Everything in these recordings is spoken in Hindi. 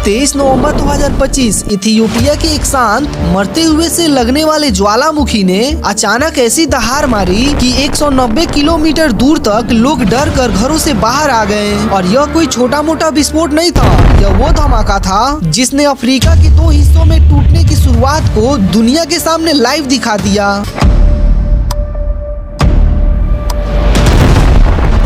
23 नवंबर 2025 इथियोपिया के एक शांत मरते हुए से लगने वाले ज्वालामुखी ने अचानक ऐसी दहाड़ मारी कि 190 किलोमीटर दूर तक लोग डर कर घरों से बाहर आ गए। और यह कोई छोटा मोटा विस्फोट नहीं था, यह वो धमाका था जिसने अफ्रीका के 2 हिस्सों में टूटने की शुरुआत को दुनिया के सामने लाइव दिखा दिया।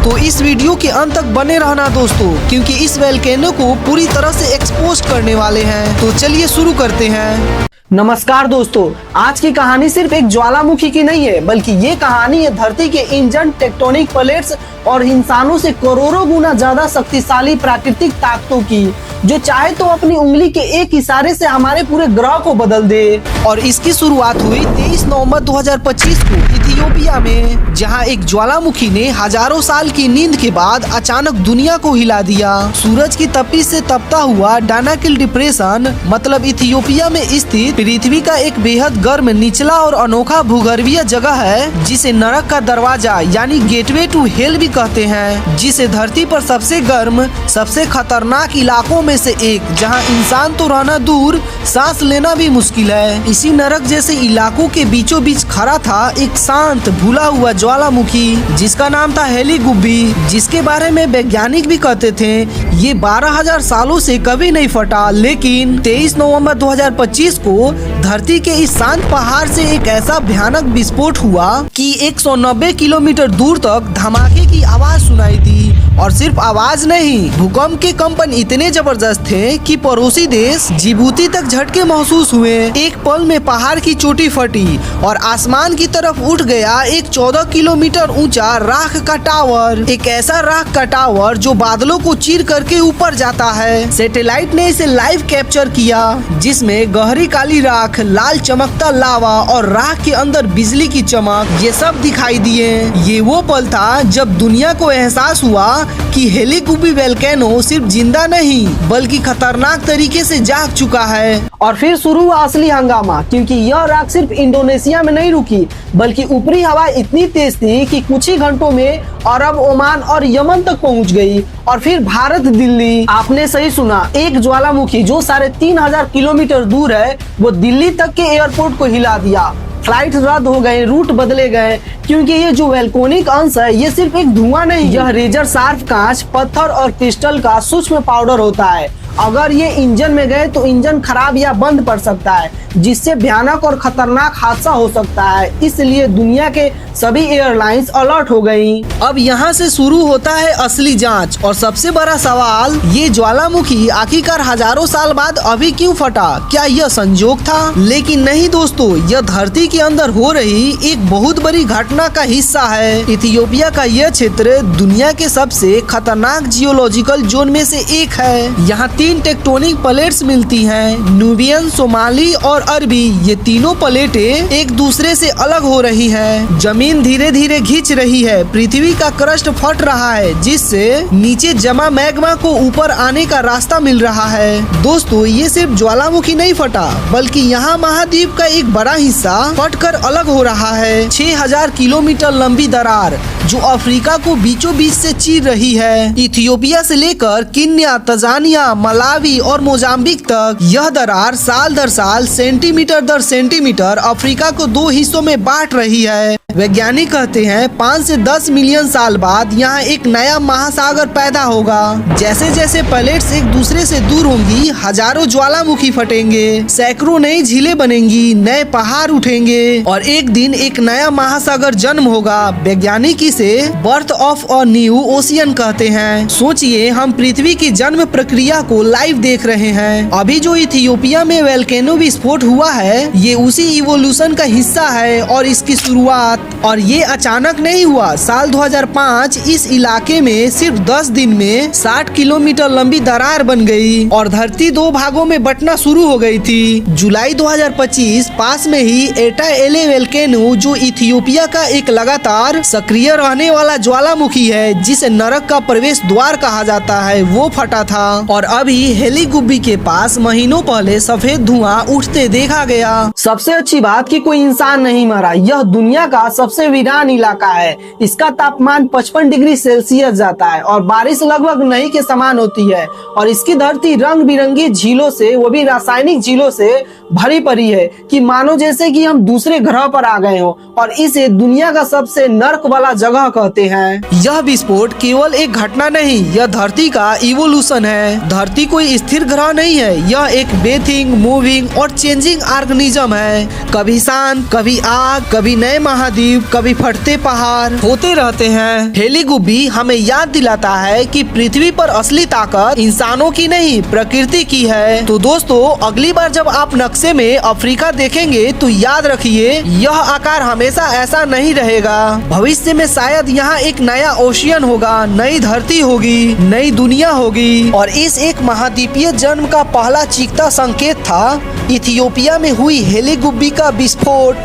तो इस वीडियो के अंत तक बने रहना दोस्तों, क्योंकि इस वोल्केनो को पूरी तरह से एक्सपोज करने वाले हैं। तो चलिए शुरू करते हैं। नमस्कार दोस्तों, आज की कहानी सिर्फ एक ज्वालामुखी की नहीं है, बल्कि ये कहानी है धरती के इंजन, टेक्टोनिक प्लेट्स और इंसानों से करोड़ों गुना ज्यादा शक्तिशाली प्राकृतिक ताकतों की, जो चाहे तो अपनी उंगली के एक इशारे से हमारे पूरे ग्रह को बदल दे। और इसकी शुरुआत हुई 23 नवंबर 2025 को इथियोपिया में, जहां एक ज्वालामुखी ने हजारों साल की नींद के बाद अचानक दुनिया को हिला दिया। सूरज की तपिश से तपता हुआ डानाकिल डिप्रेशन मतलब इथियोपिया में स्थित पृथ्वी का एक बेहद गर्म, निचला और अनोखा भूगर्भीय जगह है, जिसे नरक का दरवाजा यानी गेटवे टू हेल भी कहते हैं, जिसे धरती पर सबसे गर्म, सबसे खतरनाक इलाकों में से एक, जहां इंसान तो रहना दूर, सांस लेना भी मुश्किल है। इसी नरक जैसे इलाकों के बीचों बीच खड़ा था एक शांत, भूला हुआ ज्वालामुखी, जिसका नाम था हेली गुब्बी, जिसके बारे में वैज्ञानिक भी कहते थे ये 12,000 सालों से कभी नहीं फटा। लेकिन 23 नवंबर 2025 को धरती के इस शांत पहाड़ से एक ऐसा भयानक विस्फोट हुआ कि 190 किलोमीटर दूर तक धमाके की आवाज सुनाई दी। और सिर्फ आवाज नहीं, भूकंप के कंपन इतने जबरदस्त थे कि पड़ोसी देश जिबूती तक झटके महसूस हुए। एक पल में पहाड़ की चोटी फटी और आसमान की तरफ उठ गया एक 14 किलोमीटर ऊंचा राख का टावर। एक ऐसा राख का टावर जो बादलों को चीर करके ऊपर जाता है। सैटेलाइट ने इसे लाइव कैप्चर किया, जिसमें गहरी काली राख, लाल चमकता लावा और राख के अंदर बिजली की चमक, ये सब दिखाई दिए। ये वो पल था जब दुनिया को एहसास हुआ कि हेली गुब्बी वोल्केनो सिर्फ जिंदा नहीं, बल्कि खतरनाक तरीके से जाग चुका है। और फिर शुरू हुआ असली हंगामा, क्योंकि यह राख सिर्फ इंडोनेशिया में नहीं रुकी, बल्कि ऊपरी हवा इतनी तेज थी कि कुछ ही घंटों में अरब, ओमान और यमन तक पहुंच गई। और फिर भारत, दिल्ली, आपने सही सुना, एक ज्वालामुखी जो 3,500 किलोमीटर दूर है, वो दिल्ली तक के एयरपोर्ट को हिला दिया। फ्लाइट रद्द हो गए, रूट बदले गए, क्योंकि ये जो वोल्केनिक अंश है ये सिर्फ एक धुआं नहीं, यह रेजर शार्प कांच, पत्थर और क्रिस्टल का सूक्ष्म पाउडर होता है। अगर ये इंजन में गए तो इंजन खराब या बंद पड़ सकता है, जिससे भयानक और खतरनाक हादसा हो सकता है। इसलिए दुनिया के सभी एयरलाइंस अलर्ट हो गयी। अब यहाँ से शुरू होता है असली जांच और सबसे बड़ा सवाल, ये ज्वालामुखी आखिरकार हजारों साल बाद अभी क्यों फटा? क्या यह संजोग था? लेकिन नहीं दोस्तों, यह धरती के अंदर हो रही एक बहुत बड़ी घटना का हिस्सा है। इथियोपिया का यह क्षेत्र दुनिया के सबसे खतरनाक जियोलॉजिकल जोन में से एक है। यहाँ 3 टेक्टोनिक प्लेट्स मिलती हैं, न्यूबियन, सोमाली और अरबी। ये तीनों प्लेटें एक दूसरे से अलग हो रही है। जमीन धीरे धीरे खिंच रही है, पृथ्वी का क्रस्ट फट रहा है, जिससे नीचे जमा मैग्मा को ऊपर आने का रास्ता मिल रहा है। दोस्तों, ये सिर्फ ज्वालामुखी नहीं फटा, बल्कि यहाँ महाद्वीप का एक बड़ा हिस्सा फटकर अलग हो रहा है। 6,000 किलोमीटर लंबी दरार जो अफ्रीका को बीचों बीच से चीर रही है। इथियोपिया से लेकर केन्या, तंजानिया, मलावी और मोजाम्बिक तक यह दरार साल दर साल, सेंटीमीटर दर सेंटीमीटर अफ्रीका को 2 हिस्सों में बांट रही है। वैज्ञानिक कहते हैं 5 से 10 मिलियन साल बाद यहाँ एक नया महासागर पैदा होगा। जैसे जैसे प्लेट्स एक दूसरे से दूर होंगी, हजारों ज्वालामुखी फटेंगे, सैकड़ों नई झीलें बनेंगी, नए पहाड़ उठेंगे और एक दिन एक नया महासागर जन्म होगा। वैज्ञानिक इसे birth of a new ocean कहते हैं। सोचिए, हम पृथ्वी की जन्म प्रक्रिया को लाइव देख रहे हैं। अभी जो इथियोपिया में वोल्केनो विस्फोट हुआ है, ये उसी इवोल्यूशन का हिस्सा है और इसकी शुरुआत, और ये अचानक नहीं हुआ। साल 2005 इस इलाके में सिर्फ 10 दिन में 60 किलोमीटर लंबी दरार बन गई और धरती 2 भागों में बंटना शुरू हो गई थी। जुलाई 2025 पास में ही एटा एले वोल्केनो, जो इथियोपिया का एक लगातार सक्रिय रहने वाला ज्वालामुखी है, जिसे नरक का प्रवेश द्वार कहा जाता है, वो फटा था। और अभी हेली गुब्बी के पास महीनों पहले सफेद धुआं उठते देखा गया। सबसे अच्छी बात कि कोई इंसान नहीं मरा, यह दुनिया का सबसे वीरान इलाका है। इसका तापमान 55 डिग्री सेल्सियस जाता है और बारिश लगभग नहीं के समान होती है और इसकी धरती रंग बिरंगी झीलों से, वो भी रासायनिक झीलों से भरी पड़ी है कि मानो जैसे कि हम दूसरे ग्रह पर आ गए हो और इसे दुनिया का सबसे नर्क वाला जगह कहते हैं। यह विस्फोट केवल एक घटना नहीं, यह धरती का इवोल्यूशन है। धरती कोई स्थिर ग्रह नहीं है, यह एक बेथिंग, मूविंग और चेंजिंग ऑर्गेनिज्म है। कभी शांत, कभी आग, कभी नए महाद्वीप, कभी फटते पहाड़ होते रहते हैं। हेलीगुब्बी हमें याद दिलाता है कि पृथ्वी पर असली ताकत इंसानों की नहीं, प्रकृति की है। तो दोस्तों, अगली बार जब आप नक्शे में अफ्रीका देखेंगे तो याद रखिए, यह आकार हमेशा ऐसा नहीं रहेगा। भविष्य में शायद यहाँ एक नया ओशियन होगा, नई धरती होगी, नई दुनिया होगी। और इस एक महाद्वीपीय जन्म का पहला चीखता संकेत था इथियोपिया में हुई हेलीगुब्बी का विस्फोट।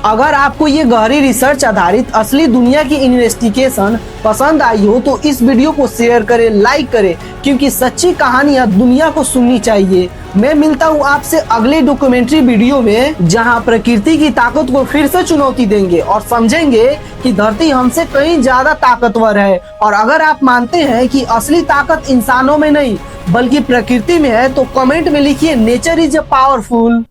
अगर आपको ये गहरी रिसर्च आधारित असली दुनिया की इन्वेस्टिगेशन पसंद आई हो तो इस वीडियो को शेयर करें, लाइक करें, क्योंकि सच्ची कहानियां दुनिया को सुननी चाहिए। मैं मिलता हूँ आपसे अगले डॉक्यूमेंट्री वीडियो में, जहां प्रकृति की ताकत को फिर से चुनौती देंगे और समझेंगे कि धरती हमसे कहीं ज्यादा ताकतवर है। और अगर आप मानते हैं कि असली ताकत इंसानों में नहीं बल्कि प्रकृति में है तो कमेंट में लिखिए नेचर इज पावरफुल।